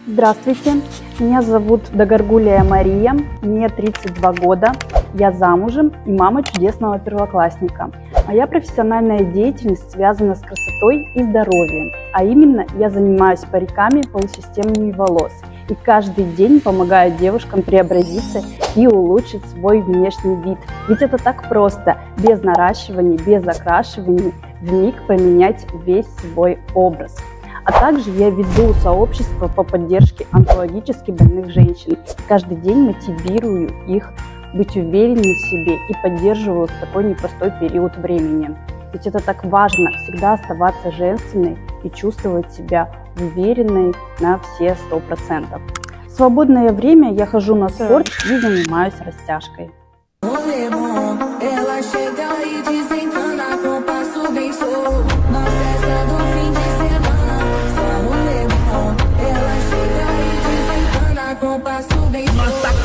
Здравствуйте, меня зовут Дагоргулия Мария, мне 32 года, я замужем и мама чудесного первоклассника. Моя профессиональная деятельность связана с красотой и здоровьем, а именно я занимаюсь париками, полусистемами волос и каждый день помогаю девушкам преобразиться и улучшить свой внешний вид. Ведь это так просто, без наращивания, без окрашивания, вмиг поменять весь свой образ. А также я веду сообщество по поддержке онкологически больных женщин. Каждый день мотивирую их быть увереннее в себе и поддерживаю в такой непростой период времени. Ведь это так важно, всегда оставаться женственной и чувствовать себя уверенной на все 100%. В свободное время я хожу на спорт и занимаюсь растяжкой. Nós tá